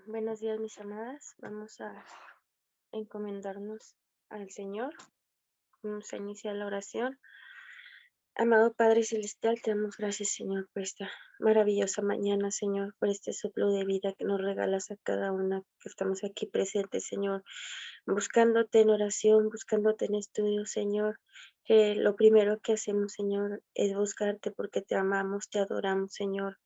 Buenos días, mis amadas. Vamos a encomendarnos al Señor. Vamos a iniciar la oración. Amado Padre Celestial, te damos gracias, Señor, por esta maravillosa mañana, Señor, por este soplo de vida que nos regalas a cada una que estamos aquí presentes, Señor, buscándote en oración, buscándote en estudio, Señor. Que lo primero que hacemos, Señor, es buscarte porque te amamos, te adoramos, Señor.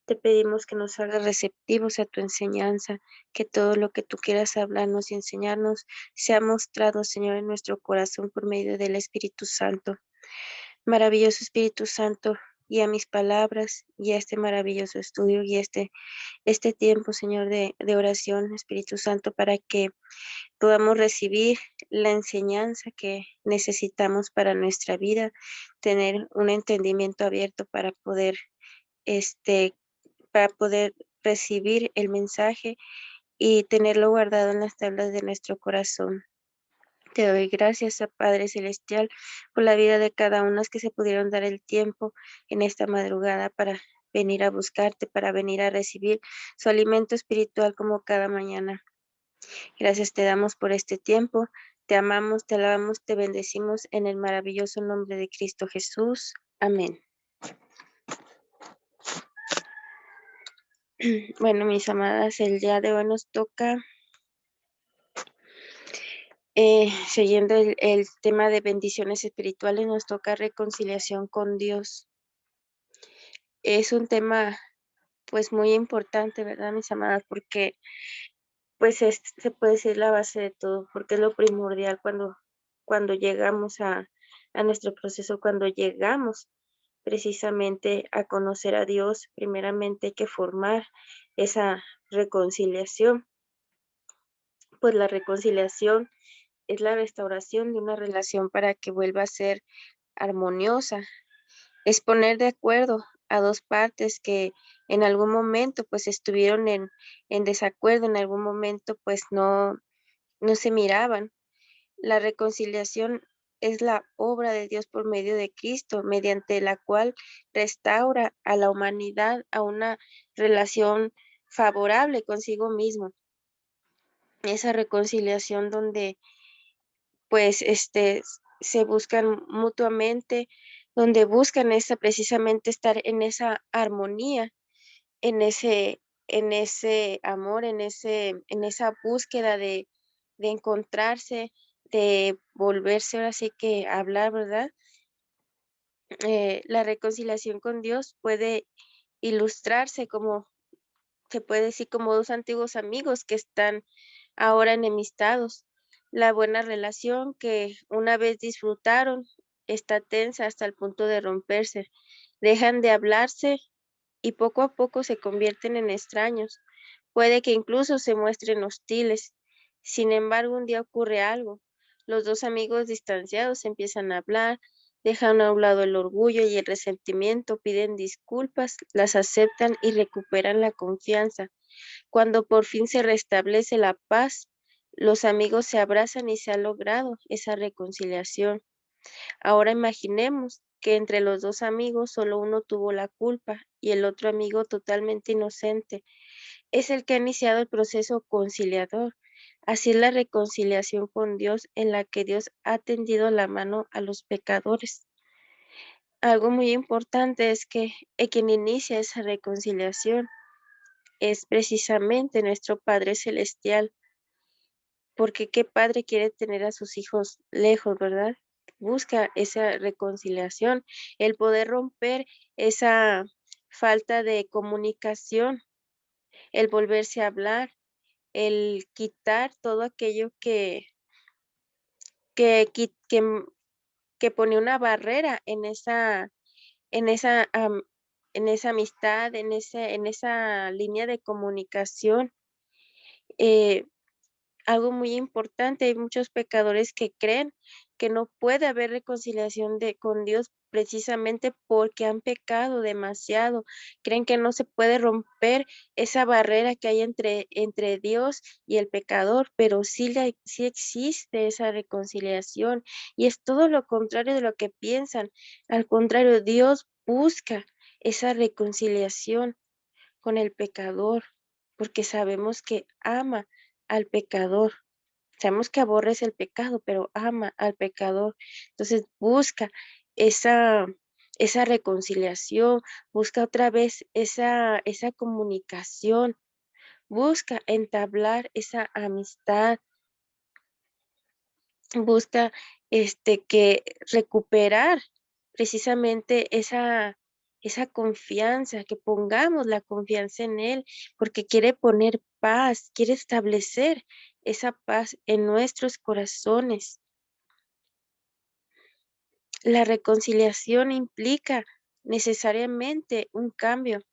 Te pedimos que nos hagas receptivos a tu enseñanza, que todo lo que tú quieras hablarnos y enseñarnos sea mostrado, Señor, en nuestro corazón por medio del Espíritu Santo. Maravilloso Espíritu Santo, guía mis palabras, guía este maravilloso estudio y este tiempo, Señor, de oración, Espíritu Santo, para que podamos recibir la enseñanza que necesitamos para nuestra vida, tener un entendimiento abierto este, para poder recibir el mensaje y tenerlo guardado en las tablas de nuestro corazón. Te doy gracias, Padre Celestial, por la vida de cada uno que se pudieron dar el tiempo en esta madrugada para venir a buscarte, para venir a recibir su alimento espiritual como cada mañana. Gracias te damos por este tiempo. Te amamos, te alabamos, te bendecimos en el maravilloso nombre de Cristo Jesús. Amén. Bueno, mis amadas, el día de hoy nos toca siguiendo el tema de bendiciones espirituales, nos toca reconciliación con Dios. Es un tema pues muy importante, ¿verdad, mis amadas? Porque pues se puede decir la base de todo, porque es lo primordial cuando llegamos a nuestro proceso, cuando llegamos precisamente a conocer a Dios, primeramente hay que formar esa reconciliación. Pues la reconciliación es la restauración de una relación para que vuelva a ser armoniosa. Es poner de acuerdo a dos partes que en algún momento pues estuvieron en desacuerdo, en algún momento pues no se miraban. La reconciliación es la obra de Dios por medio de Cristo, mediante la cual restaura a la humanidad a una relación favorable consigo mismo. Esa reconciliación donde pues se buscan mutuamente, donde buscan precisamente estar en esa armonía, en en ese amor, en esa búsqueda de encontrarse, de volverse ahora sí que a hablar, ¿verdad? La reconciliación con Dios puede ilustrarse como, se puede decir, como dos antiguos amigos que están ahora enemistados. La buena relación que una vez disfrutaron está tensa hasta el punto de romperse. Dejan de hablarse y poco a poco se convierten en extraños. Puede que incluso se muestren hostiles. Sin embargo, un día ocurre algo. Los dos amigos distanciados empiezan a hablar, dejan a un lado el orgullo y el resentimiento, piden disculpas, las aceptan y recuperan la confianza. Cuando por fin se restablece la paz, los amigos se abrazan y se ha logrado esa reconciliación. Ahora imaginemos que entre los dos amigos solo uno tuvo la culpa y el otro amigo totalmente inocente es el que ha iniciado el proceso conciliador. Así es la reconciliación con Dios en la que Dios ha tendido la mano a los pecadores. Algo muy importante es que quien inicia esa reconciliación es precisamente nuestro Padre Celestial, porque qué padre quiere tener a sus hijos lejos, ¿verdad? Busca esa reconciliación, el poder romper esa falta de comunicación, el volverse a hablar, el quitar todo aquello que, qui- que, m- que pone una barrera en esa, en esa amistad, en esa línea de comunicación. Eh, Algo muy importante, hay muchos pecadores que creen que no puede haber reconciliación con Dios precisamente porque han pecado demasiado. Creen que no se puede romper esa barrera que hay entre Dios y el pecador, pero sí existe esa reconciliación y es todo lo contrario de lo que piensan. Al contrario, Dios busca esa reconciliación con el pecador. porque sabemos que ama al pecador. Sabemos que aborrece el pecado, pero ama al pecador. Entonces busca esa, esa reconciliación, busca otra vez esa comunicación, busca entablar esa amistad, busca que recuperar precisamente esa confianza, que pongamos la confianza en Él, porque quiere poner paz, quiere establecer esa paz en nuestros corazones. La reconciliación implica necesariamente un cambio.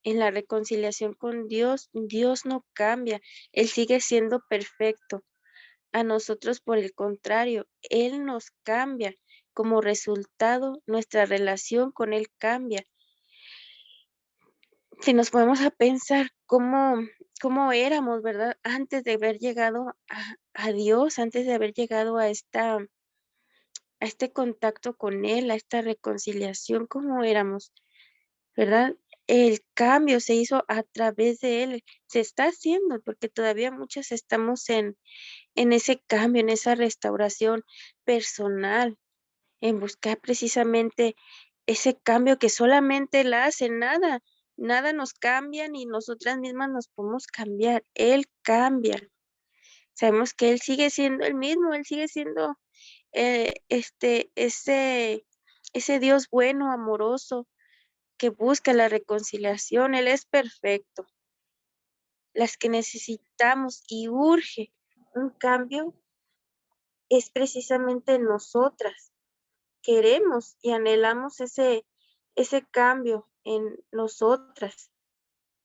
En la reconciliación con Dios, Dios no cambia, Él sigue siendo perfecto. A nosotros, por el contrario, Él nos cambia. Como resultado, nuestra relación con Él cambia. Si nos ponemos a pensar cómo éramos, ¿verdad? Antes de haber llegado a Dios, antes de haber llegado a este contacto con Él, a esta reconciliación, ¿cómo éramos? ¿Verdad? El cambio se hizo a través de Él, se está haciendo, porque todavía muchos estamos en ese cambio, en esa restauración personal, en buscar precisamente ese cambio que solamente Él hace, nada nos cambia ni nosotras mismas nos podemos cambiar, Él cambia. Sabemos que Él sigue siendo el mismo, Él sigue siendo ese Dios bueno, amoroso, que busca la reconciliación, Él es perfecto. Las que necesitamos y urge un cambio es precisamente nosotras. Queremos y anhelamos ese cambio en nosotras.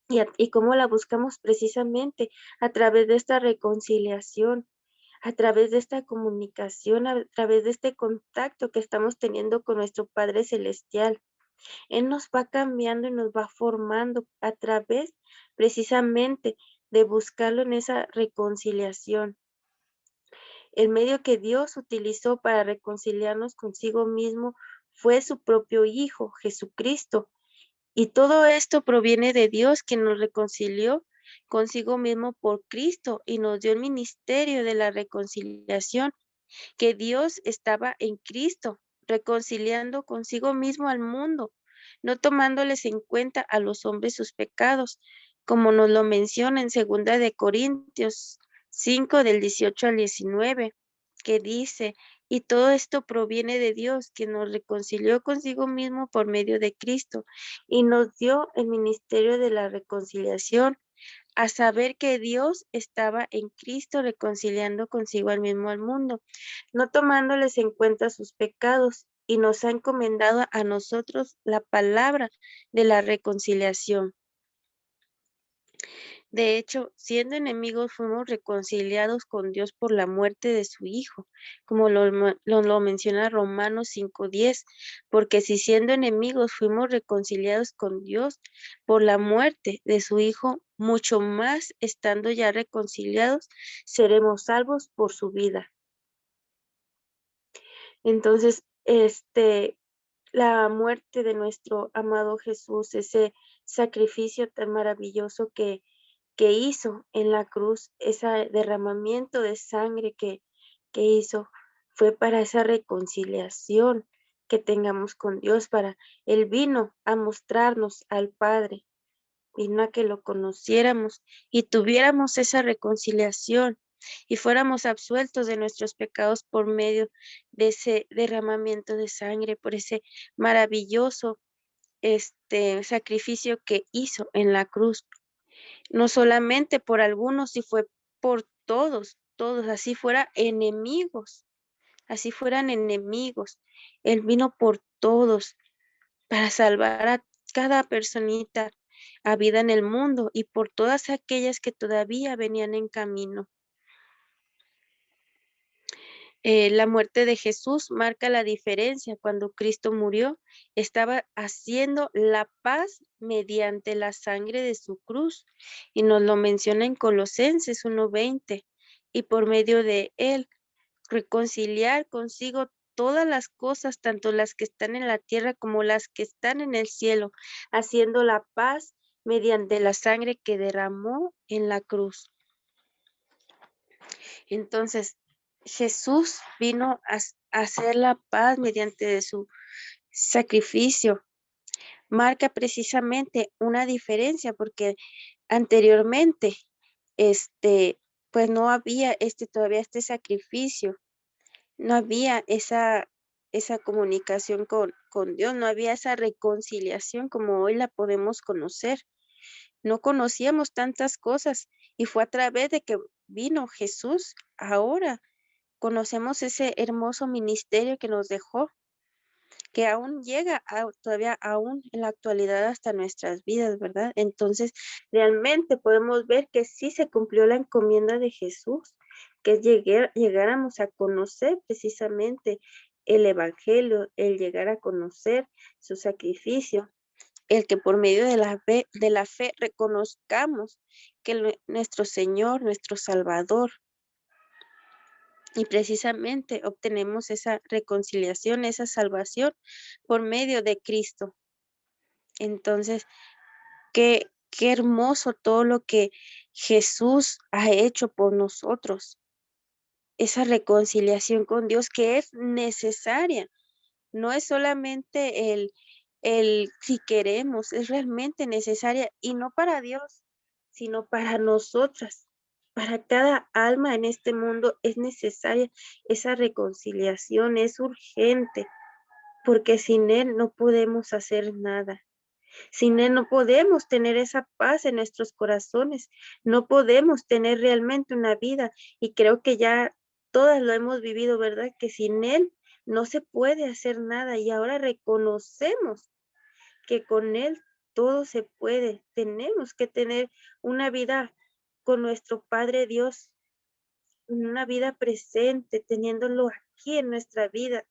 Y cómo la buscamos precisamente a través de esta reconciliación, a través de esta comunicación, a través de este contacto que estamos teniendo con nuestro Padre Celestial. Él nos va cambiando y nos va formando a través precisamente de buscarlo en esa reconciliación. El medio que Dios utilizó para reconciliarnos consigo mismo fue su propio Hijo, Jesucristo. Y todo esto proviene de Dios, quien nos reconcilió consigo mismo por Cristo y nos dio el ministerio de la reconciliación, que Dios estaba en Cristo, reconciliando consigo mismo al mundo, no tomándoles en cuenta a los hombres sus pecados, como nos lo menciona en 2 de Corintios 5 del 18 al 19, que dice, y todo esto proviene de Dios, que nos reconcilió consigo mismo por medio de Cristo y nos dio el ministerio de la reconciliación, a saber que Dios estaba en Cristo reconciliando consigo al mismo al mundo, no tomándoles en cuenta sus pecados, y nos ha encomendado a nosotros la palabra de la reconciliación. De hecho, siendo enemigos, fuimos reconciliados con Dios por la muerte de su Hijo, como lo menciona Romanos 5:10, porque si siendo enemigos fuimos reconciliados con Dios por la muerte de su Hijo, mucho más estando ya reconciliados, seremos salvos por su vida. Entonces, la muerte de nuestro amado Jesús, ese sacrificio tan maravilloso que hizo en la cruz, ese derramamiento de sangre que hizo, fue para esa reconciliación que tengamos con Dios, para Él vino a mostrarnos al Padre, vino a que lo conociéramos y tuviéramos esa reconciliación y fuéramos absueltos de nuestros pecados por medio de ese derramamiento de sangre, por ese maravilloso sacrificio que hizo en la cruz, no solamente por algunos, si fue por todos, todos, así fueran enemigos. Él vino por todos para salvar a cada personita a vida en el mundo y por todas aquellas que todavía venían en camino. La muerte de Jesús marca la diferencia. Cuando Cristo murió, estaba haciendo la paz mediante la sangre de su cruz. Y nos lo menciona en Colosenses 1:20. Y por medio de él, reconciliar consigo todas las cosas, tanto las que están en la tierra como las que están en el cielo, haciendo la paz mediante la sangre que derramó en la cruz. Entonces, Jesús vino a hacer la paz mediante su sacrificio. Marca precisamente una diferencia porque anteriormente, pues no había todavía este sacrificio, no había esa comunicación con Dios, no había esa reconciliación como hoy la podemos conocer. No conocíamos tantas cosas y fue a través de que vino Jesús. Ahora conocemos ese hermoso ministerio que nos dejó, que aún llega todavía aún en la actualidad hasta nuestras vidas, ¿verdad? Entonces, realmente podemos ver que sí se cumplió la encomienda de Jesús, que llegáramos a conocer precisamente el evangelio, el llegar a conocer su sacrificio, el que por medio de la fe reconozcamos que nuestro Señor, nuestro Salvador, y precisamente obtenemos esa reconciliación, esa salvación por medio de Cristo. Entonces, qué hermoso todo lo que Jesús ha hecho por nosotros. Esa reconciliación con Dios que es necesaria. No es solamente el si queremos, es realmente necesaria y no para Dios, sino para nosotras. Para cada alma en este mundo es necesaria esa reconciliación, es urgente, porque sin Él no podemos hacer nada. Sin Él no podemos tener esa paz en nuestros corazones, no podemos tener realmente una vida y creo que ya todas lo hemos vivido, ¿verdad? Que sin Él no se puede hacer nada y ahora reconocemos que con Él todo se puede. Tenemos que tener una vida con nuestro Padre Dios, una vida presente, teniéndolo aquí en nuestra vida,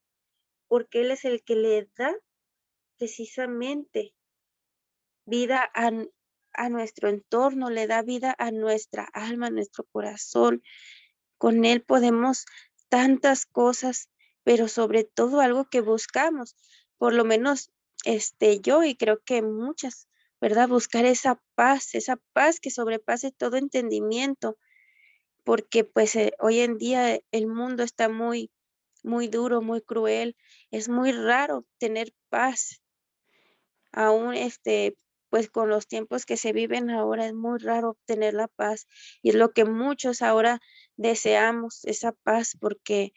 porque Él es el que le da precisamente vida a nuestro entorno, le da vida a nuestra alma, a nuestro corazón. Con Él podemos tantas cosas, pero sobre todo algo que buscamos, por lo menos yo y creo que muchas, ¿verdad? Buscar esa paz que sobrepase todo entendimiento, porque pues hoy en día el mundo está muy duro, muy cruel, es muy raro tener paz. Aún pues con los tiempos que se viven ahora es muy raro obtener la paz y es lo que muchos ahora deseamos, esa paz, porque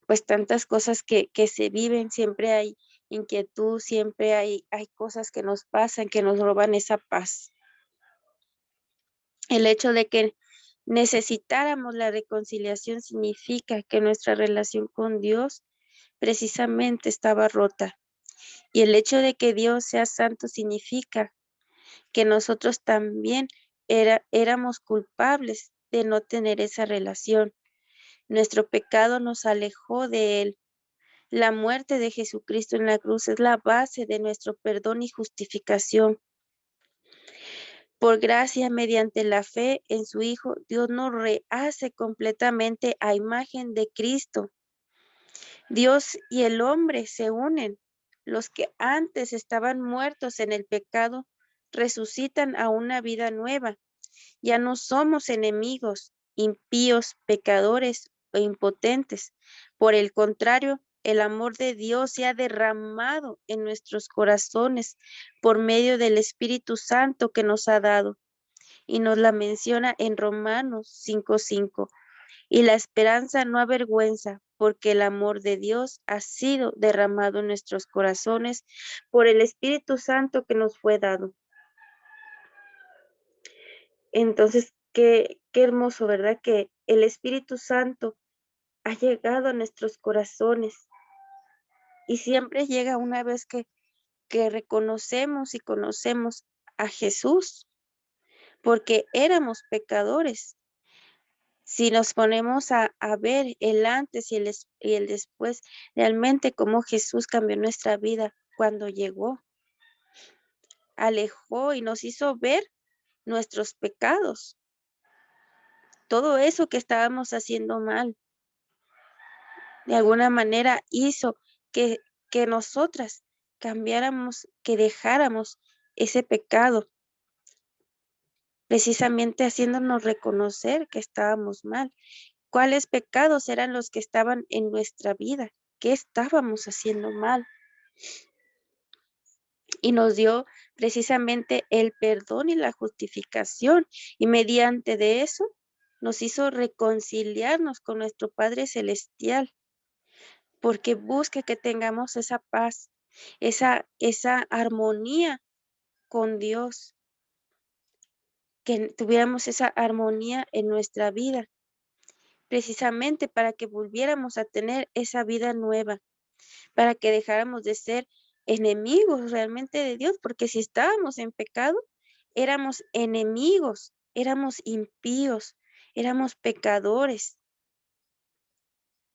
pues tantas cosas que se viven, siempre hay inquietud, siempre hay cosas que nos pasan, que nos roban esa paz. El hecho de que necesitáramos la reconciliación significa que nuestra relación con Dios precisamente estaba rota. Y el hecho de que Dios sea santo significa que nosotros también éramos culpables de no tener esa relación. Nuestro pecado nos alejó de Él. La muerte de Jesucristo en la cruz es la base de nuestro perdón y justificación. Por gracia, mediante la fe en su Hijo, Dios nos rehace completamente a imagen de Cristo. Dios y el hombre se unen. Los que antes estaban muertos en el pecado resucitan a una vida nueva. Ya no somos enemigos, impíos, pecadores o impotentes. Por el contrario, el amor de Dios se ha derramado en nuestros corazones por medio del Espíritu Santo que nos ha dado. Y nos la menciona en Romanos 5:5. Y la esperanza no avergüenza, porque el amor de Dios ha sido derramado en nuestros corazones por el Espíritu Santo que nos fue dado. Entonces, qué hermoso, ¿verdad? Que el Espíritu Santo ha llegado a nuestros corazones y siempre llega una vez que reconocemos y conocemos a Jesús, porque éramos pecadores. Si nos ponemos a ver el antes y el después, realmente cómo Jesús cambió nuestra vida cuando llegó, alejó y nos hizo ver nuestros pecados, todo eso que estábamos haciendo mal, de alguna manera hizo que nosotras cambiáramos, que dejáramos ese pecado, precisamente haciéndonos reconocer que estábamos mal. ¿Cuáles pecados eran los que estaban en nuestra vida? ¿Qué estábamos haciendo mal? Y nos dio precisamente el perdón y la justificación. Y mediante de eso nos hizo reconciliarnos con nuestro Padre Celestial, porque busca que tengamos esa paz, esa armonía con Dios, que tuviéramos esa armonía en nuestra vida, precisamente para que volviéramos a tener esa vida nueva, para que dejáramos de ser enemigos realmente de Dios, porque si estábamos en pecado, éramos enemigos, éramos impíos, éramos pecadores.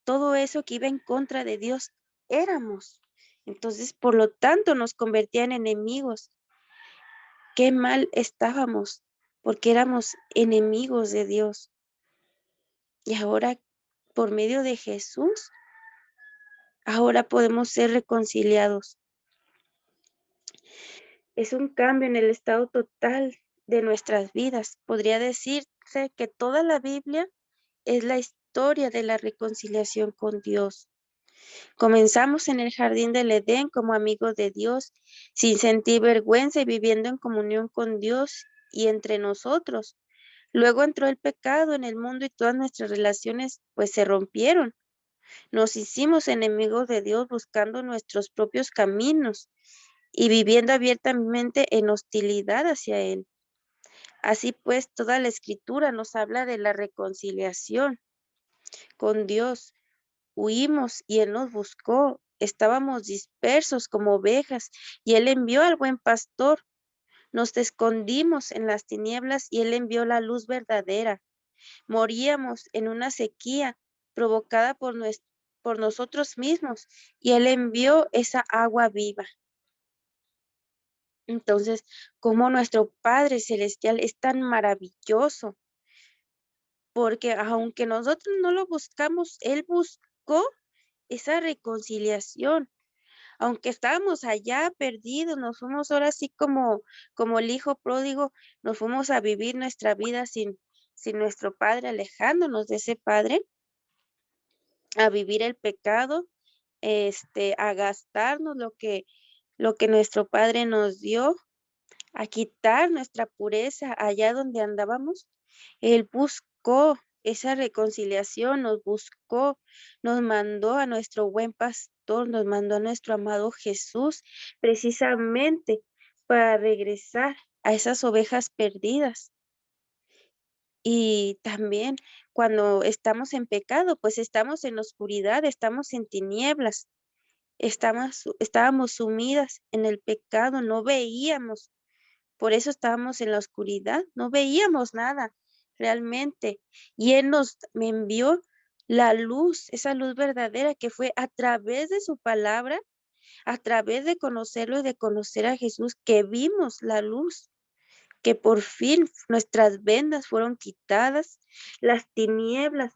Todo eso que iba en contra de Dios éramos. Entonces, por lo tanto, nos convertía en enemigos. Qué mal estábamos, porque éramos enemigos de Dios. Y ahora, por medio de Jesús, ahora podemos ser reconciliados. Es un cambio en el estado total de nuestras vidas. Podría decirse que toda la Biblia es la historia de la reconciliación con Dios. Comenzamos en el jardín del Edén como amigos de Dios, sin sentir vergüenza y viviendo en comunión con Dios y entre nosotros. Luego entró el pecado en el mundo y todas nuestras relaciones pues se rompieron. Nos hicimos enemigos de Dios buscando nuestros propios caminos y viviendo abiertamente en hostilidad hacia Él. Así pues, toda la escritura nos habla de la reconciliación con Dios. Huimos y Él nos buscó. Estábamos dispersos como ovejas y Él envió al buen pastor. Nos escondimos en las tinieblas y Él envió la luz verdadera. Moríamos en una sequía provocada por nosotros mismos y Él envió esa agua viva. Entonces, como nuestro Padre Celestial es tan maravilloso, porque aunque nosotros no lo buscamos, Él buscó esa reconciliación. Aunque estábamos allá perdidos, nos fuimos ahora sí como el hijo pródigo, nos fuimos a vivir nuestra vida sin nuestro Padre, alejándonos de ese Padre, a vivir el pecado, a gastarnos lo que nuestro Padre nos dio, a quitar nuestra pureza allá donde andábamos. Él buscó esa reconciliación, nos buscó, nos mandó a nuestro buen pastor, nos mandó a nuestro amado Jesús, precisamente para regresar a esas ovejas perdidas. Y también cuando estamos en pecado, pues estamos en oscuridad, estamos en tinieblas, estábamos sumidas en el pecado, no veíamos, por eso estábamos en la oscuridad, no veíamos nada realmente. Y Él me envió la luz, esa luz verdadera que fue a través de su palabra, a través de conocerlo y de conocer a Jesús, que vimos la luz, que por fin nuestras vendas fueron quitadas, las tinieblas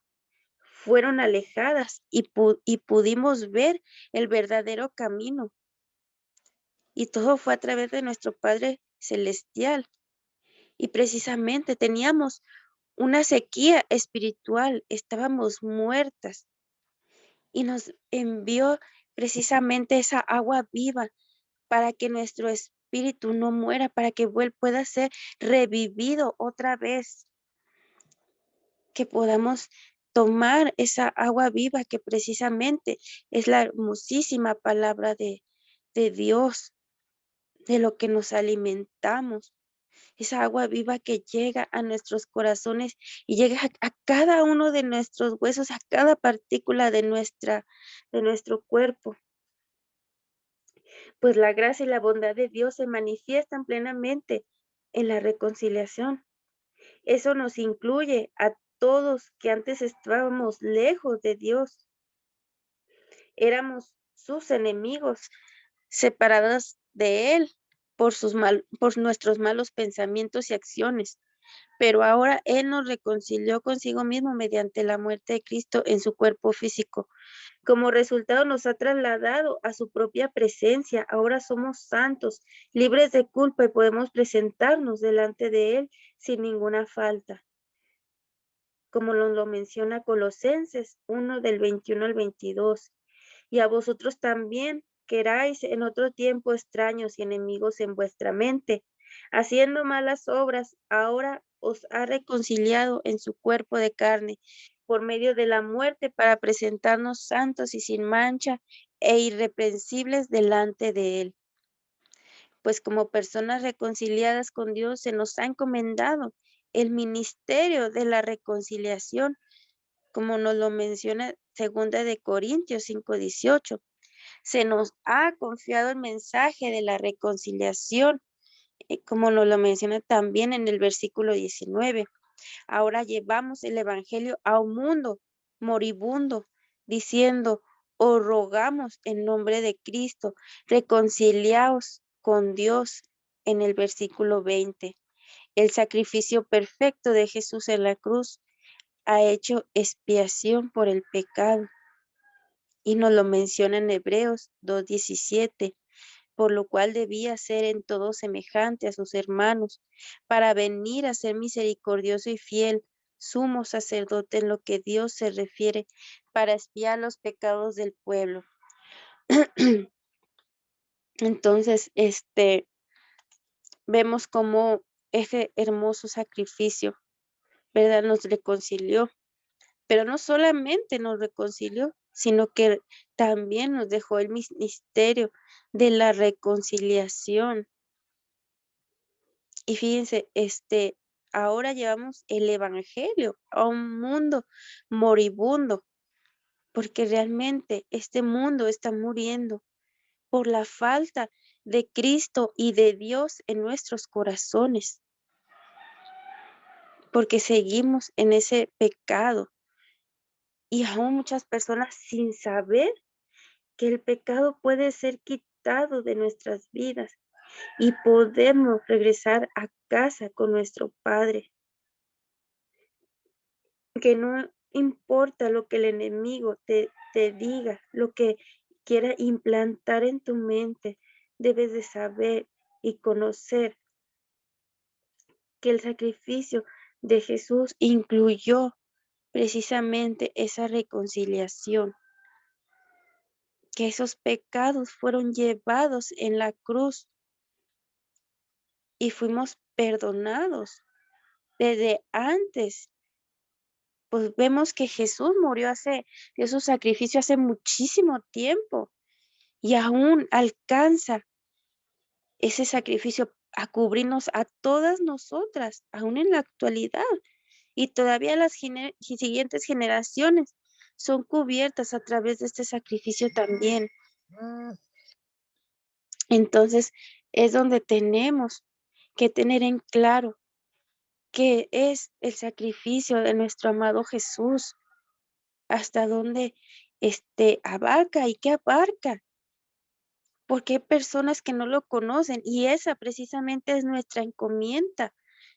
fueron alejadas y pudimos ver el verdadero camino. Y todo fue a través de nuestro Padre Celestial. Y precisamente teníamos una sequía espiritual, estábamos muertas y nos envió precisamente esa agua viva para que nuestro espíritu no muera, para que pueda ser revivido otra vez, que podamos tomar esa agua viva que precisamente es la hermosísima palabra de Dios, de lo que nos alimentamos. Esa agua viva que llega a nuestros corazones y llega a cada uno de nuestros huesos, a cada partícula de nuestro cuerpo. Pues la gracia y la bondad de Dios se manifiestan plenamente en la reconciliación. Eso nos incluye a todos que antes estábamos lejos de Dios. Éramos sus enemigos, separados de Él por nuestros malos pensamientos y acciones. pero ahora Él nos reconcilió consigo mismo mediante la muerte de Cristo en su cuerpo físico. Como resultado nos ha trasladado a su propia presencia. Ahora somos santos, libres de culpa y podemos presentarnos delante de Él sin ninguna falta. Como nos lo menciona Colosenses 1 del 21 al 22. Y a vosotros también, que erais en otro tiempo extraños y enemigos en vuestra mente, haciendo malas obras, ahora os ha reconciliado en su cuerpo de carne por medio de la muerte para presentarnos santos y sin mancha e irreprensibles delante de Él. Pues como personas reconciliadas con Dios se nos ha encomendado el ministerio de la reconciliación, como nos lo menciona 2 Corintios 5:18. Se nos ha confiado el mensaje de la reconciliación, como nos lo menciona también en el versículo 19. Ahora llevamos el evangelio a un mundo moribundo, diciendo, os rogamos en nombre de Cristo, reconciliaos con Dios, en el versículo 20. El sacrificio perfecto de Jesús en la cruz ha hecho expiación por el pecado. Y nos lo menciona en Hebreos 2:17, por lo cual debía ser en todo semejante a sus hermanos, para venir a ser misericordioso y fiel, sumo sacerdote en lo que Dios se refiere, para expiar los pecados del pueblo. Entonces, vemos cómo ese hermoso sacrificio, ¿verdad? Nos reconcilió, pero no solamente nos reconcilió, sino que también nos dejó el ministerio de la reconciliación. Y fíjense, ahora llevamos el evangelio a un mundo moribundo, porque realmente este mundo está muriendo por la falta de Cristo y de Dios en nuestros corazones, porque seguimos en ese pecado y aún muchas personas sin saber que el pecado puede ser quitado de nuestras vidas y podemos regresar a casa con nuestro Padre. Que no importa lo que el enemigo te diga, lo que quiera implantar en tu mente, debes de saber y conocer que el sacrificio de Jesús incluyó precisamente esa reconciliación, que esos pecados fueron llevados en la cruz y fuimos perdonados desde antes. Pues vemos que Jesús dio su sacrificio hace muchísimo tiempo y aún alcanza ese sacrificio a cubrirnos a todas nosotras, aún en la actualidad. Y todavía las siguientes generaciones son cubiertas a través de este sacrificio también. Entonces, es donde tenemos que tener en claro qué es el sacrificio de nuestro amado Jesús, hasta dónde abarca y qué abarca, porque hay personas que no lo conocen y esa precisamente es nuestra encomienda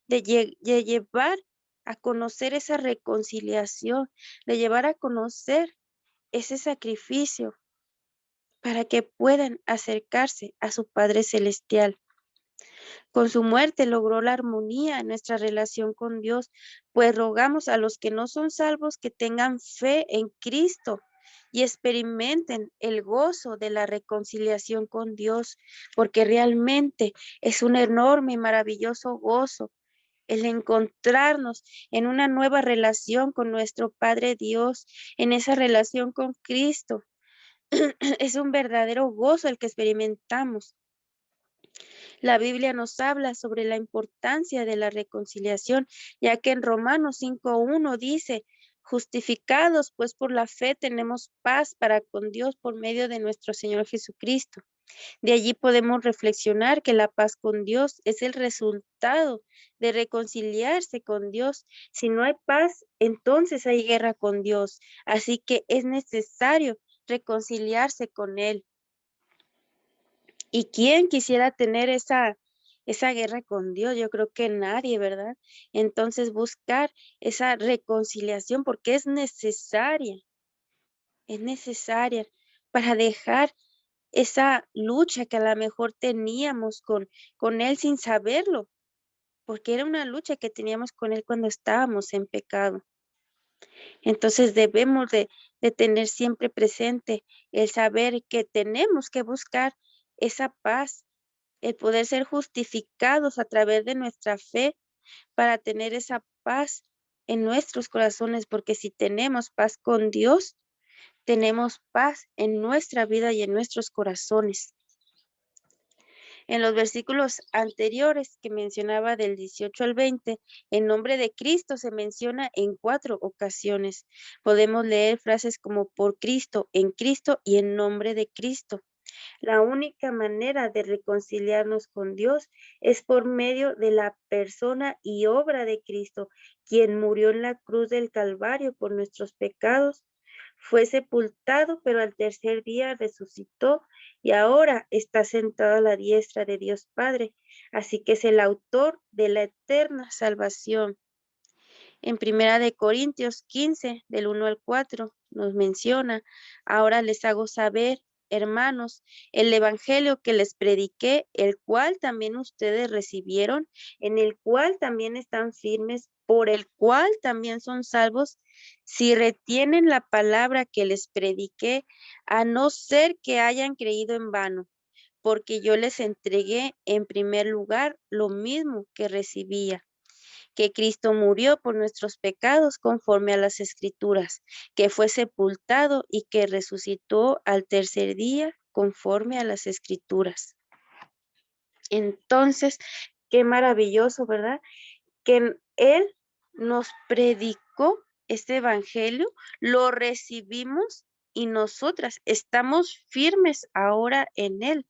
de llevar a conocer esa reconciliación, de llevar a conocer ese sacrificio para que puedan acercarse a su Padre Celestial. Con su muerte logró la armonía en nuestra relación con Dios, pues rogamos a los que no son salvos que tengan fe en Cristo y experimenten el gozo de la reconciliación con Dios, porque realmente es un enorme y maravilloso gozo el encontrarnos en una nueva relación con nuestro Padre Dios, en esa relación con Cristo. Es un verdadero gozo el que experimentamos. La Biblia nos habla sobre la importancia de la reconciliación, ya que en Romanos 5:1 dice, justificados pues por la fe tenemos paz para con Dios por medio de nuestro Señor Jesucristo. De allí podemos reflexionar que la paz con Dios es el resultado de reconciliarse con Dios. Si no hay paz, entonces hay guerra con Dios. Así que es necesario reconciliarse con Él. ¿Y quién quisiera tener esa guerra con Dios, yo creo que nadie, ¿verdad? Entonces buscar esa reconciliación porque es necesaria para dejar esa lucha que a lo mejor teníamos con Él sin saberlo, porque era una lucha que teníamos con Él cuando estábamos en pecado. Entonces debemos de tener siempre presente el saber que tenemos que buscar esa paz, el poder ser justificados a través de nuestra fe para tener esa paz en nuestros corazones, porque si tenemos paz con Dios, tenemos paz en nuestra vida y en nuestros corazones. En los versículos anteriores que mencionaba del 18 al 20, el nombre de Cristo se menciona en 4 ocasiones. Podemos leer frases como por Cristo, en Cristo y en nombre de Cristo. La única manera de reconciliarnos con Dios es por medio de la persona y obra de Cristo, quien murió en la cruz del Calvario por nuestros pecados, fue sepultado, pero al tercer día resucitó y ahora está sentado a la diestra de Dios Padre. Así que es el autor de la eterna salvación. En Primera de Corintios 15, del 1 al 4, nos menciona: ahora les hago saber, hermanos, el evangelio que les prediqué, el cual también ustedes recibieron, en el cual también están firmes, por el cual también son salvos, si retienen la palabra que les prediqué, a no ser que hayan creído en vano, porque yo les entregué en primer lugar lo mismo que recibía, que Cristo murió por nuestros pecados conforme a las Escrituras, que fue sepultado y que resucitó al tercer día conforme a las Escrituras. Entonces, qué maravilloso, ¿verdad? Que Él nos predicó este evangelio, lo recibimos y nosotras estamos firmes ahora en Él,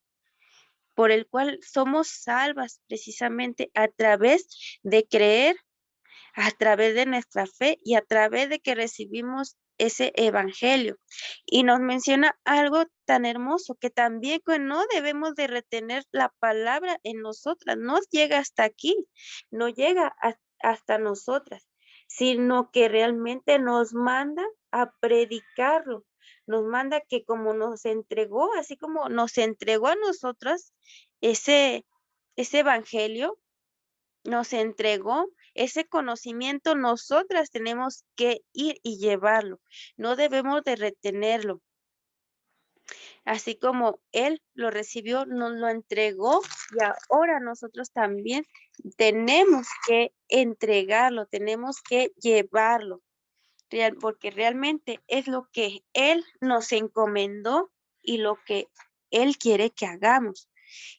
por el cual somos salvas precisamente a través de creer, a través de nuestra fe y a través de que recibimos ese evangelio. Y nos menciona algo tan hermoso, que también que no debemos de retener la palabra en nosotras, no llega hasta aquí, no llega hasta nosotras, sino que realmente nos manda a predicarlo, nos manda que como nos entregó, así como nos entregó a nosotras ese evangelio, nos entregó ese conocimiento, nosotras tenemos que ir y llevarlo, no debemos de retenerlo. Así como Él lo recibió, nos lo entregó y ahora nosotros también tenemos que entregarlo, tenemos que llevarlo, porque realmente es lo que Él nos encomendó y lo que Él quiere que hagamos.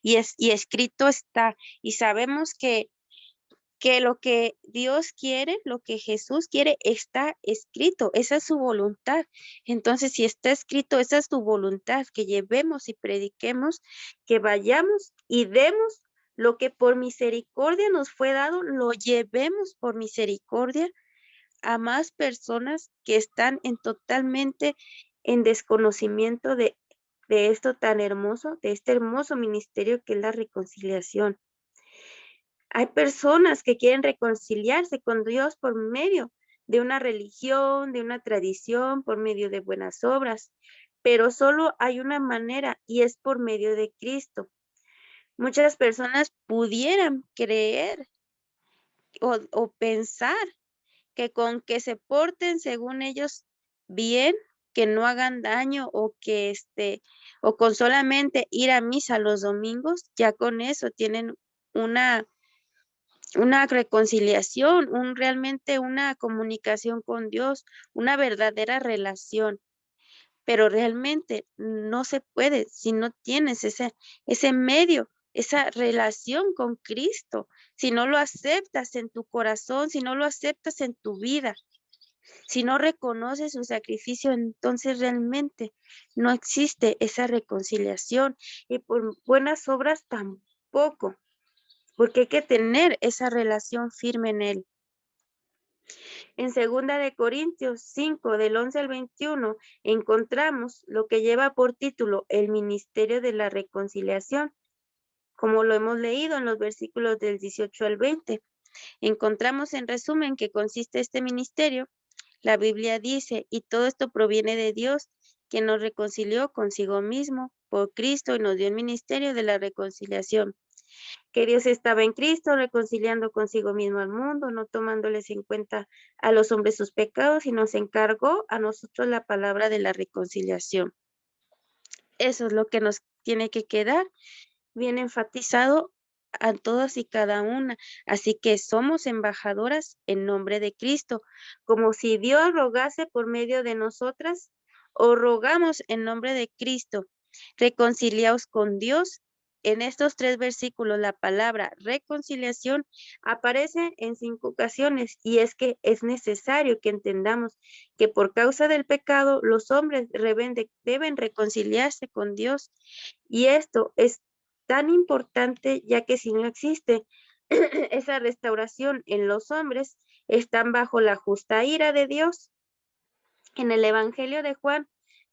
Y escrito está, y sabemos que lo que Dios quiere, lo que Jesús quiere, está escrito, esa es su voluntad. Entonces, si está escrito, esa es su voluntad, que llevemos y prediquemos, que vayamos y demos lo que por misericordia nos fue dado, lo llevemos por misericordia a más personas que están totalmente en desconocimiento de esto tan hermoso, de este hermoso ministerio que es la reconciliación. Hay personas que quieren reconciliarse con Dios por medio de una religión, de una tradición, por medio de buenas obras, pero solo hay una manera y es por medio de Cristo. Muchas personas pudieran creer o pensar que con que se porten según ellos bien, que no hagan daño o que o con solamente ir a misa los domingos, ya con eso tienen una reconciliación, realmente una comunicación con Dios, una verdadera relación. Pero realmente no se puede si no tienes ese medio, esa relación con Cristo, si no lo aceptas en tu corazón, si no lo aceptas en tu vida, si no reconoces su sacrificio, entonces realmente no existe esa reconciliación y por buenas obras tampoco, porque hay que tener esa relación firme en Él. En 2 Corintios 5, del 11 al 21, encontramos lo que lleva por título el ministerio de la reconciliación. como lo hemos leído en los versículos del 18 al 20. Encontramos en resumen que consiste este ministerio. La Biblia dice, y todo esto proviene de Dios, que nos reconcilió consigo mismo por Cristo y nos dio el ministerio de la reconciliación. Que Dios estaba en Cristo reconciliando consigo mismo al mundo, no tomándoles en cuenta a los hombres sus pecados, y nos encargó a nosotros la palabra de la reconciliación. Eso es lo que nos tiene que quedar bien enfatizado a todas y cada una. Así que somos embajadoras en nombre de Cristo, como si Dios rogase por medio de nosotras, o rogamos en nombre de Cristo. Reconciliaos con Dios. En estos 3 versículos la palabra reconciliación aparece en 5 ocasiones, y es que es necesario que entendamos que por causa del pecado los hombres deben reconciliarse con Dios, y esto es tan importante, ya que si no existe esa restauración en los hombres, están bajo la justa ira de Dios. En el Evangelio de Juan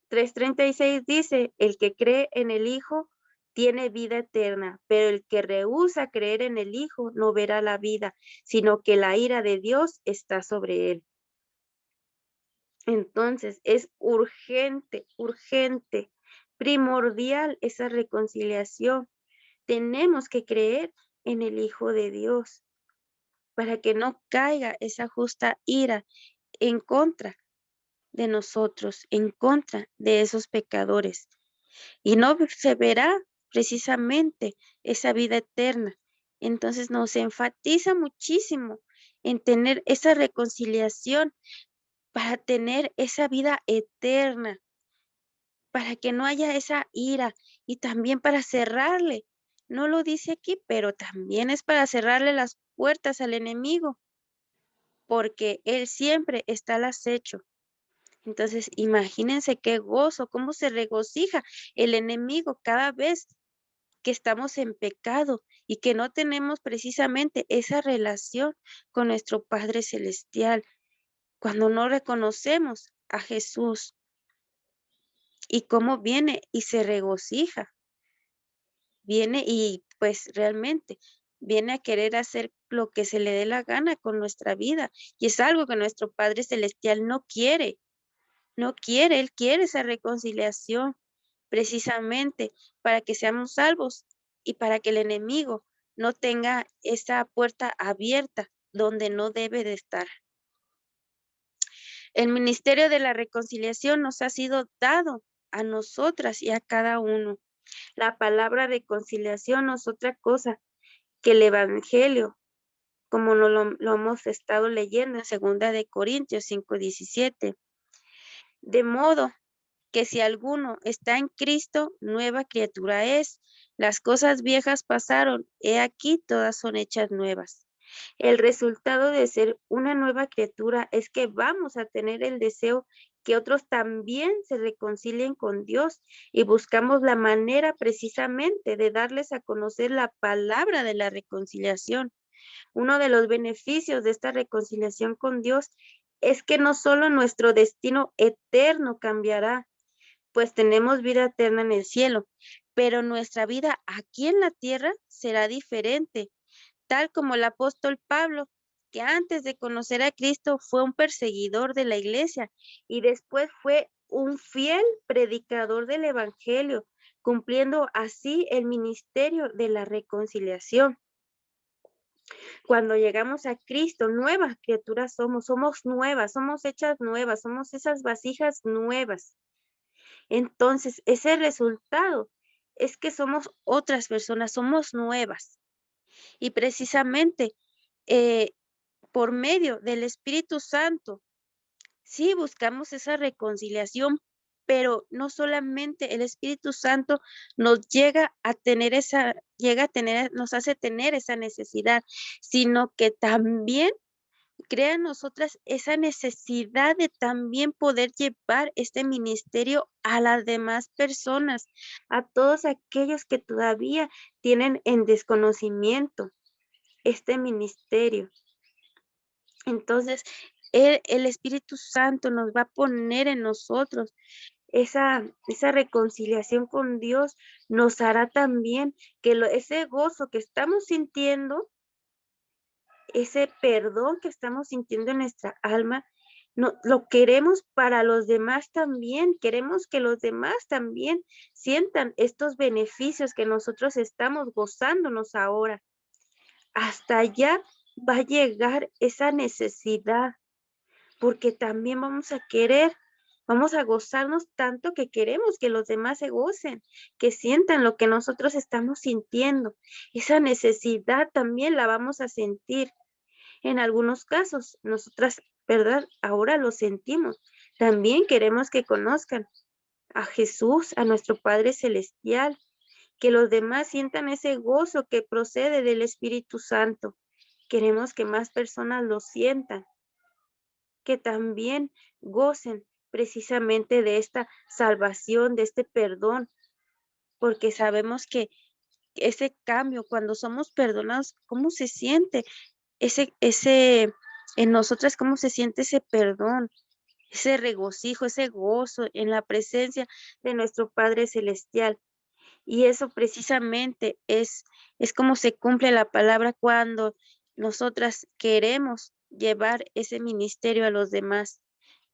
3:36 dice, el que cree en el Hijo tiene vida eterna, pero el que rehúsa creer en el Hijo no verá la vida, sino que la ira de Dios está sobre él. Entonces es urgente, primordial esa reconciliación. Tenemos que creer en el Hijo de Dios para que no caiga esa justa ira en contra de nosotros, en contra de esos pecadores. Y no se verá precisamente esa vida eterna. Entonces nos enfatiza muchísimo en tener esa reconciliación para tener esa vida eterna, para que no haya esa ira y también para cerrarle. No lo dice aquí, pero también es para cerrarle las puertas al enemigo, porque él siempre está al acecho. Entonces, imagínense qué gozo, cómo se regocija el enemigo cada vez que estamos en pecado y que no tenemos precisamente esa relación con nuestro Padre Celestial, cuando no reconocemos a Jesús, y cómo viene y se regocija. Viene y pues realmente viene a querer hacer lo que se le dé la gana con nuestra vida. Y es algo que nuestro Padre Celestial no quiere, no quiere, Él quiere esa reconciliación precisamente para que seamos salvos y para que el enemigo no tenga esa puerta abierta donde no debe de estar. El ministerio de la reconciliación nos ha sido dado a nosotras y a cada uno. La palabra reconciliación no es otra cosa que el Evangelio, como lo hemos estado leyendo en 2 de Corintios 5:17. De modo que si alguno está en Cristo, nueva criatura es. Las cosas viejas pasaron, he aquí todas son hechas nuevas. El resultado de ser una nueva criatura es que vamos a tener el deseo que otros también se reconcilien con Dios, y buscamos la manera precisamente de darles a conocer la palabra de la reconciliación. Uno de los beneficios de esta reconciliación con Dios es que no solo nuestro destino eterno cambiará, pues tenemos vida eterna en el cielo, pero nuestra vida aquí en la tierra será diferente, tal como el apóstol Pablo, que antes de conocer a Cristo fue un perseguidor de la iglesia y después fue un fiel predicador del evangelio, cumpliendo así el ministerio de la reconciliación. Cuando llegamos a Cristo, nuevas criaturas somos nuevas, somos hechas nuevas, somos esas vasijas nuevas. Entonces, ese resultado es que somos otras personas, somos nuevas. Y precisamente eh, por medio del Espíritu Santo, sí buscamos esa reconciliación, pero no solamente el Espíritu Santo nos nos hace tener esa necesidad, sino que también crea en nosotras esa necesidad de también poder llevar este ministerio a las demás personas, a todos aquellos que todavía tienen en desconocimiento este ministerio. Entonces, el Espíritu Santo nos va a poner en nosotros esa reconciliación con Dios nos hará también que ese gozo que estamos sintiendo, ese perdón que estamos sintiendo en nuestra alma, no, lo queremos para los demás también. Queremos que los demás también sientan estos beneficios que nosotros estamos gozándonos ahora. Hasta allá va a llegar esa necesidad, porque también vamos a gozarnos tanto que queremos que los demás se gocen, que sientan lo que nosotros estamos sintiendo. Esa necesidad también la vamos a sentir. En algunos casos, nosotras, ¿verdad? Ahora lo sentimos. También queremos que conozcan a Jesús, a nuestro Padre Celestial, que los demás sientan ese gozo que procede del Espíritu Santo. Queremos que más personas lo sientan, que también gocen precisamente de esta salvación, de este perdón, porque sabemos que ese cambio, cuando somos perdonados, ¿cómo se siente? En nosotras, ¿cómo se siente ese perdón, ese regocijo, ese gozo en la presencia de nuestro Padre Celestial? Y eso precisamente es como se cumple la palabra cuando nosotras queremos llevar ese ministerio a los demás,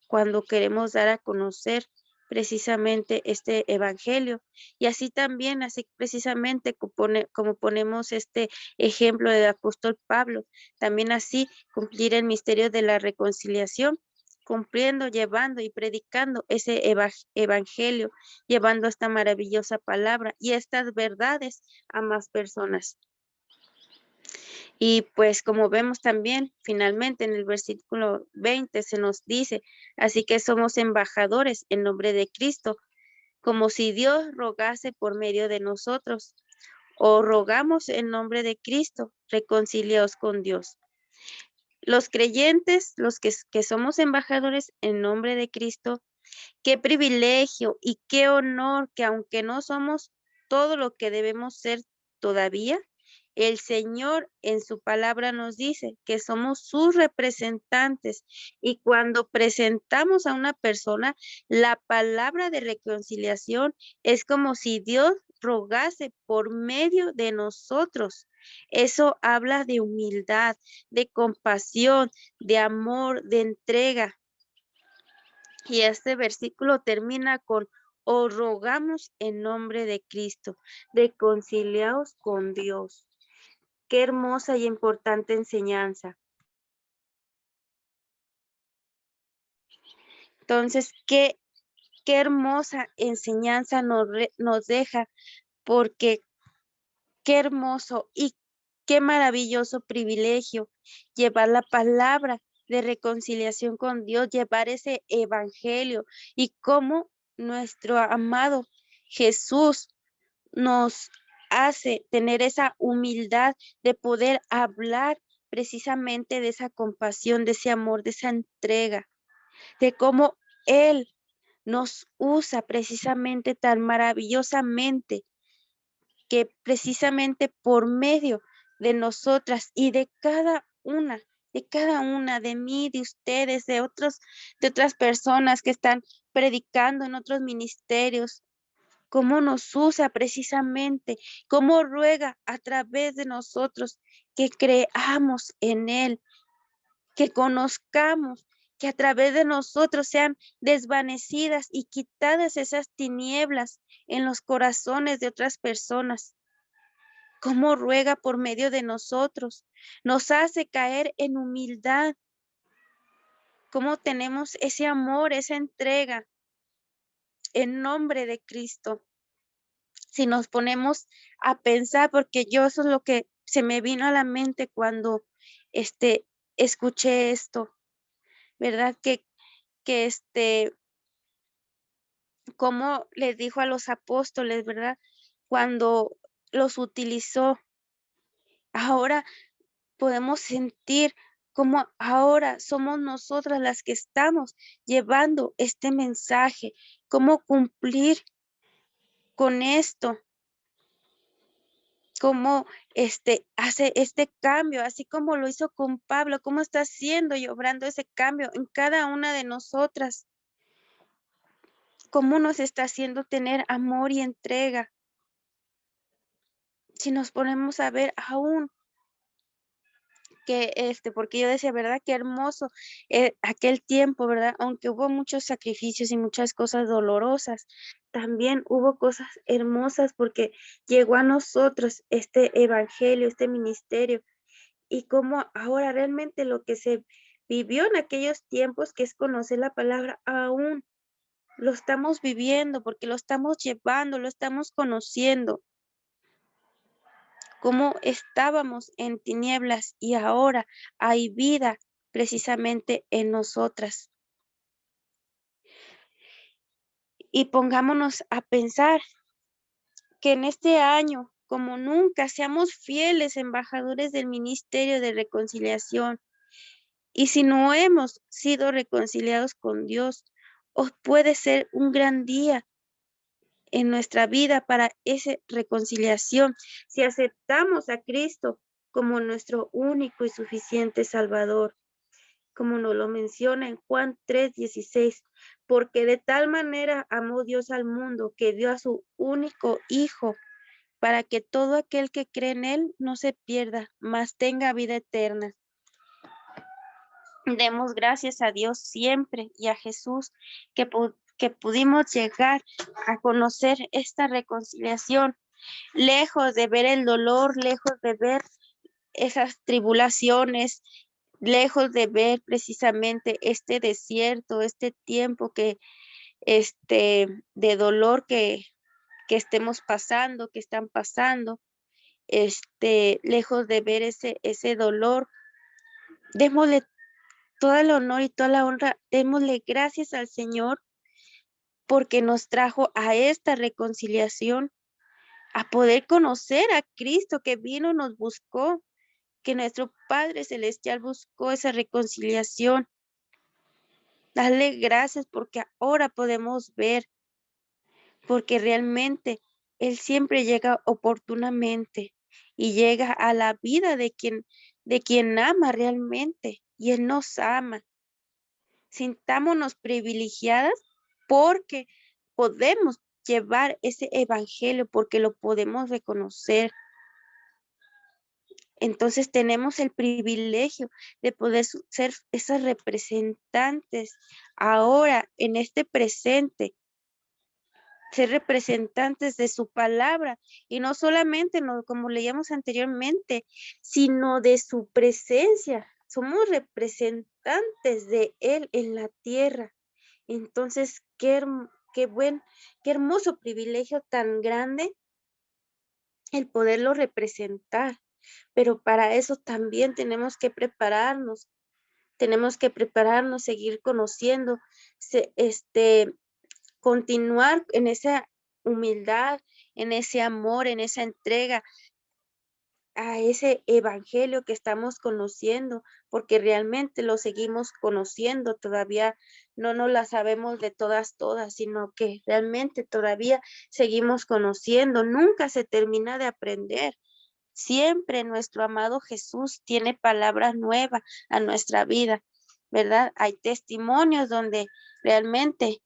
cuando queremos dar a conocer precisamente este evangelio. Y así también, así precisamente como ponemos este ejemplo del apóstol Pablo, también así cumplir el misterio de la reconciliación, cumpliendo, llevando y predicando ese evangelio, llevando esta maravillosa palabra y estas verdades a más personas. Y pues como vemos también, finalmente en el versículo 20 se nos dice, así que somos embajadores en nombre de Cristo, como si Dios rogase por medio de nosotros, o rogamos en nombre de Cristo, reconciliaos con Dios. Los creyentes, los que somos embajadores en nombre de Cristo, qué privilegio y qué honor que aunque no somos todo lo que debemos ser todavía, el Señor en su palabra nos dice que somos sus representantes y cuando presentamos a una persona, la palabra de reconciliación es como si Dios rogase por medio de nosotros. Eso habla de humildad, de compasión, de amor, de entrega. Y este versículo termina con, os rogamos en nombre de Cristo, reconciliaos con Dios. Qué hermosa y importante enseñanza. Entonces, qué hermosa enseñanza nos deja, porque qué hermoso y qué maravilloso privilegio llevar la palabra de reconciliación con Dios, llevar ese evangelio y cómo nuestro amado Jesús nos hace tener esa humildad de poder hablar precisamente de esa compasión, de ese amor, de esa entrega, de cómo Él nos usa precisamente tan maravillosamente que precisamente por medio de nosotras y de cada una, de mí, de ustedes, de otras personas que están predicando en otros ministerios, cómo nos usa precisamente, cómo ruega a través de nosotros que creamos en Él, que conozcamos, que a través de nosotros sean desvanecidas y quitadas esas tinieblas en los corazones de otras personas. Cómo ruega por medio de nosotros, nos hace caer en humildad, cómo tenemos ese amor, esa entrega en nombre de Cristo. Si nos ponemos a pensar, porque yo eso es lo que se me vino a la mente cuando escuché esto, ¿verdad? Que como les dijo a los apóstoles, ¿verdad? Cuando los utilizó, ahora podemos sentir como ahora somos nosotras las que estamos llevando este mensaje, cómo cumplir con esto, cómo hace este cambio, así como lo hizo con Pablo, cómo está haciendo y obrando ese cambio en cada una de nosotras. cómo nos está haciendo tener amor y entrega. Si nos ponemos a ver aún que porque yo decía, ¿verdad? Qué hermoso aquel tiempo, ¿verdad? Aunque hubo muchos sacrificios y muchas cosas dolorosas, también hubo cosas hermosas porque llegó a nosotros este evangelio, este ministerio, y como ahora realmente lo que se vivió en aquellos tiempos, que es conocer la palabra, aún lo estamos viviendo porque lo estamos llevando, lo estamos conociendo. Cómo estábamos en tinieblas y ahora hay vida precisamente en nosotras. Y pongámonos a pensar que en este año, como nunca, seamos fieles embajadores del ministerio de reconciliación. Y si no hemos sido reconciliados con Dios, os puede ser un gran día en nuestra vida para esa reconciliación. Si aceptamos a Cristo como nuestro único y suficiente Salvador, como nos lo menciona en Juan 3:16, porque de tal manera amó Dios al mundo que dio a su único Hijo, para que todo aquel que cree en Él no se pierda, mas tenga vida eterna. Demos gracias a Dios siempre y a Jesús que pudimos llegar a conocer esta reconciliación, lejos de ver el dolor, lejos de ver esas tribulaciones, lejos de ver precisamente este desierto, este tiempo de dolor que estemos pasando, que están pasando, lejos de ver ese dolor, démosle todo el honor y toda la honra, démosle gracias al Señor porque nos trajo a esta reconciliación, a poder conocer a Cristo que vino, nos buscó, que nuestro Padre Celestial buscó esa reconciliación. Dale gracias porque ahora podemos ver, porque realmente Él siempre llega oportunamente y llega a la vida de quien ama realmente, y Él nos ama. Sintámonos privilegiadas porque podemos llevar ese evangelio, porque lo podemos reconocer. Entonces tenemos el privilegio de poder ser esas representantes ahora en este presente, ser representantes de su palabra y no solamente, no, como leíamos anteriormente, sino de su presencia. Somos representantes de Él en la tierra. Entonces, qué hermoso privilegio tan grande el poderlo representar. Pero para eso también tenemos que prepararnos, seguir conociendo, continuar en esa humildad, en ese amor, en esa entrega a ese evangelio que estamos conociendo, porque realmente lo seguimos conociendo, todavía no nos la sabemos de todas, sino que realmente todavía seguimos conociendo, nunca se termina de aprender. Siempre nuestro amado Jesús tiene palabra nueva a nuestra vida, ¿verdad? Hay testimonios donde realmente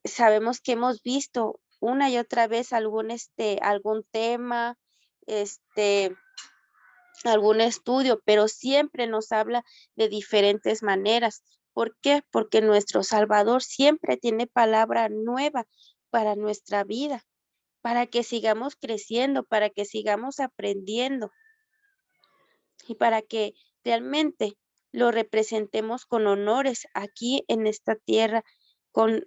sabemos que hemos visto una y otra vez algún tema, este, algún estudio, pero siempre nos habla de diferentes maneras. ¿Por qué? Porque nuestro Salvador siempre tiene palabra nueva para nuestra vida, para que sigamos creciendo, para que sigamos aprendiendo y para que realmente lo representemos con honores aquí en esta tierra, con,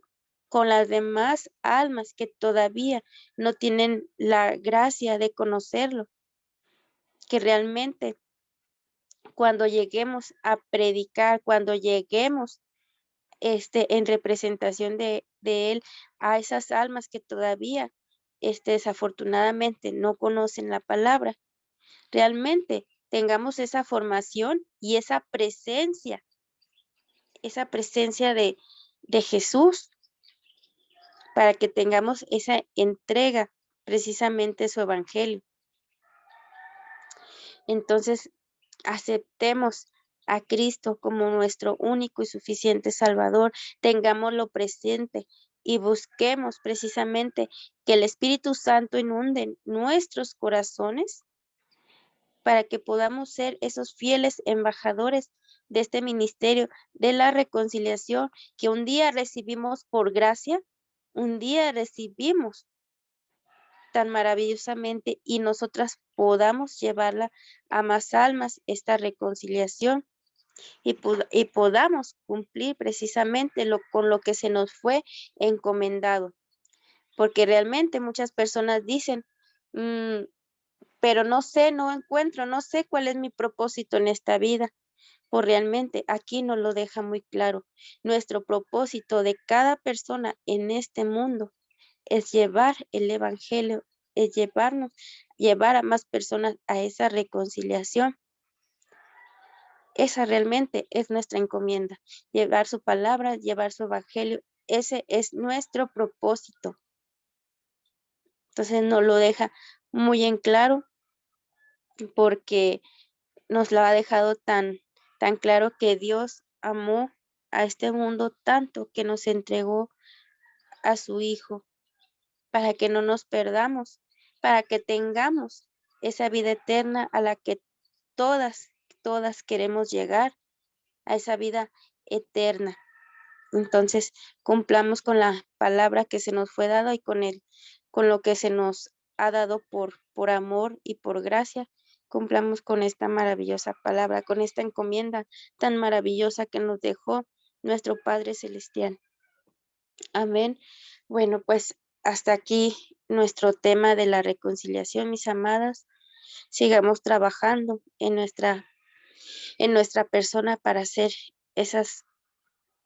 con las demás almas que todavía no tienen la gracia de conocerlo, que realmente cuando lleguemos a predicar, cuando lleguemos en representación de Él a esas almas que todavía desafortunadamente no conocen la palabra, realmente tengamos esa formación y esa presencia de Jesús, para que tengamos esa entrega precisamente su evangelio. Entonces, aceptemos a Cristo como nuestro único y suficiente Salvador, tengámoslo presente, y busquemos precisamente que el Espíritu Santo inunde nuestros corazones para que podamos ser esos fieles embajadores de este ministerio de la reconciliación que un día recibimos por gracia, un día recibimos tan maravillosamente y nosotras podamos llevarla a más almas esta reconciliación y podamos cumplir precisamente con lo que se nos fue encomendado. Porque realmente muchas personas dicen, "Mm, pero no sé, no encuentro, no sé cuál es mi propósito en esta vida". Pues realmente aquí nos lo deja muy claro. Nuestro propósito de cada persona en este mundo es llevar el evangelio, es llevar a más personas a esa reconciliación. Esa realmente es nuestra encomienda, llevar su palabra, llevar su evangelio. Ese es nuestro propósito. Entonces nos lo deja muy en claro porque nos lo ha dejado tan claro que Dios amó a este mundo tanto que nos entregó a su Hijo para que no nos perdamos, para que tengamos esa vida eterna a la que todas queremos llegar, a esa vida eterna. Entonces, cumplamos con la palabra que se nos fue dada y con lo que se nos ha dado por amor y por gracia. Cumplamos con esta maravillosa palabra, con esta encomienda tan maravillosa que nos dejó nuestro Padre Celestial. Amén. Bueno, pues hasta aquí nuestro tema de la reconciliación, mis amadas. Sigamos trabajando en nuestra persona para ser esas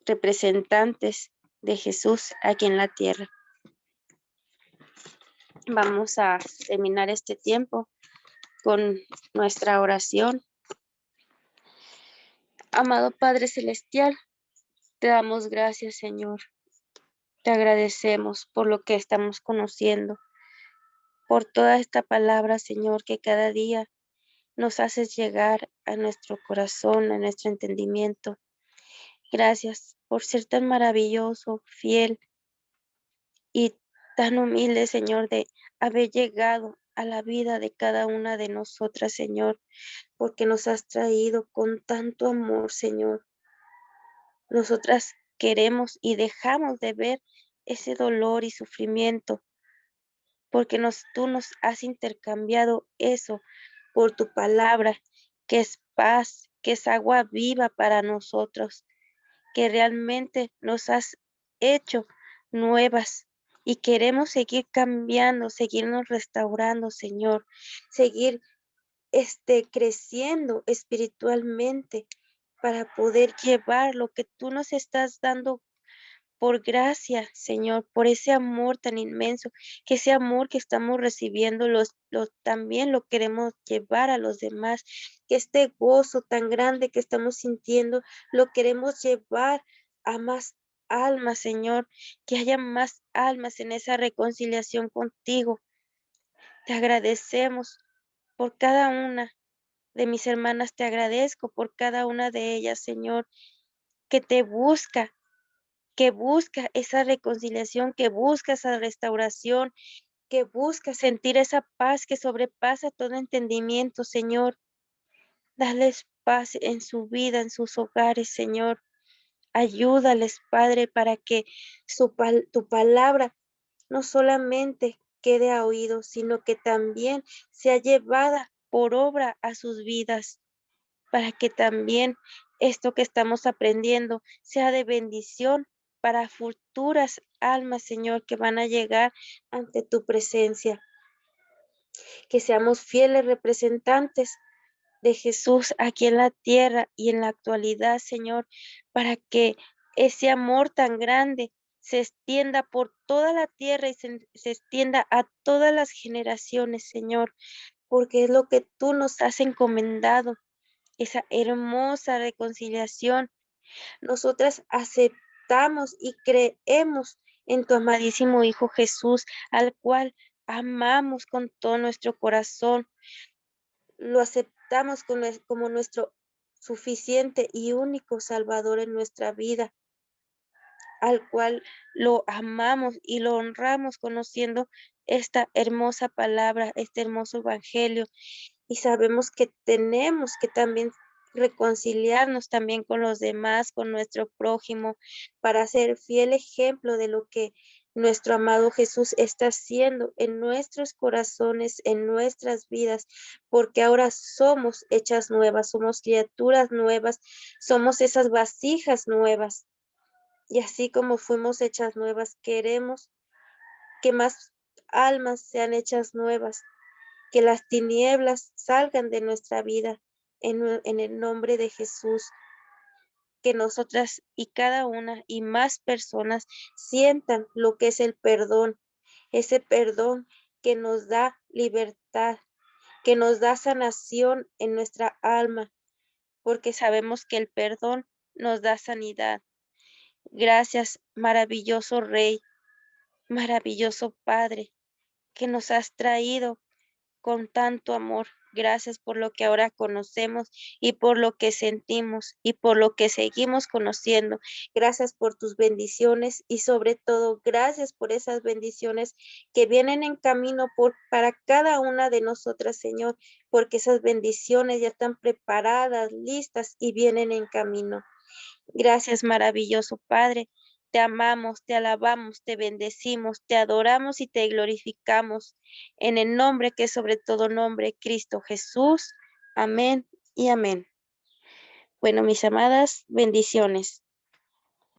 representantes de Jesús aquí en la tierra. Vamos a terminar este tiempo con nuestra oración. Amado Padre Celestial, te damos gracias, Señor. Te agradecemos por lo que estamos conociendo, por toda esta palabra, Señor, que cada día nos haces llegar a nuestro corazón, a nuestro entendimiento. Gracias por ser tan maravilloso, fiel y tan humilde, Señor, de haber llegado a la vida de cada una de nosotras, Señor, porque nos has traído con tanto amor, Señor. Nosotras queremos y dejamos de ver ese dolor y sufrimiento, porque tú nos has intercambiado eso por tu palabra, que es paz, que es agua viva para nosotros, que realmente nos has hecho nuevas y queremos seguir cambiando, seguirnos restaurando, Señor, seguir creciendo espiritualmente para poder llevar lo que tú nos estás dando por gracia, Señor, por ese amor tan inmenso, que ese amor que estamos recibiendo también lo queremos llevar a los demás, que este gozo tan grande que estamos sintiendo lo queremos llevar a más almas, Señor, que haya más almas en esa reconciliación contigo. Te agradecemos por cada una de mis hermanas, te agradezco por cada una de ellas, Señor, que te busca, que busca esa reconciliación, que busca esa restauración, que busca sentir esa paz que sobrepasa todo entendimiento, Señor. Dales paz en su vida, en sus hogares, Señor. Ayúdales, Padre, para que tu palabra no solamente quede a oídos, sino que también sea llevada por obra a sus vidas, para que también esto que estamos aprendiendo sea de bendición para futuras almas, Señor, que van a llegar ante tu presencia. Que seamos fieles representantes de Jesús aquí en la tierra y en la actualidad, Señor, para que ese amor tan grande se extienda por toda la tierra y se extienda a todas las generaciones, Señor, porque es lo que tú nos has encomendado, esa hermosa reconciliación. Nosotras aceptamos y creemos en tu amadísimo Hijo Jesús, al cual amamos con todo nuestro corazón. Lo aceptamos como nuestro suficiente y único Salvador en nuestra vida. al cual lo amamos y lo honramos conociendo esta hermosa palabra, este hermoso evangelio. Y sabemos que tenemos que también reconciliarnos también con los demás, con nuestro prójimo, para ser fiel ejemplo de lo que nuestro amado Jesús está haciendo en nuestros corazones, en nuestras vidas, porque ahora somos hechas nuevas, somos criaturas nuevas, somos esas vasijas nuevas. Y así como fuimos hechas nuevas, queremos que más almas sean hechas nuevas, que las tinieblas salgan de nuestra vida en el nombre de Jesús, que nosotras y cada una y más personas sientan lo que es el perdón, ese perdón que nos da libertad, que nos da sanación en nuestra alma, porque sabemos que el perdón nos da sanidad. Gracias, maravilloso Rey, maravilloso Padre, que nos has traído con tanto amor. Gracias por lo que ahora conocemos y por lo que sentimos y por lo que seguimos conociendo. Gracias por tus bendiciones y sobre todo gracias por esas bendiciones que vienen en camino para cada una de nosotras, Señor, porque esas bendiciones ya están preparadas, listas y vienen en camino. Gracias, maravilloso Padre. Te amamos, te alabamos, te bendecimos, te adoramos y te glorificamos en el nombre que es sobre todo nombre, Cristo Jesús. Amén y amén. Bueno, mis amadas, bendiciones.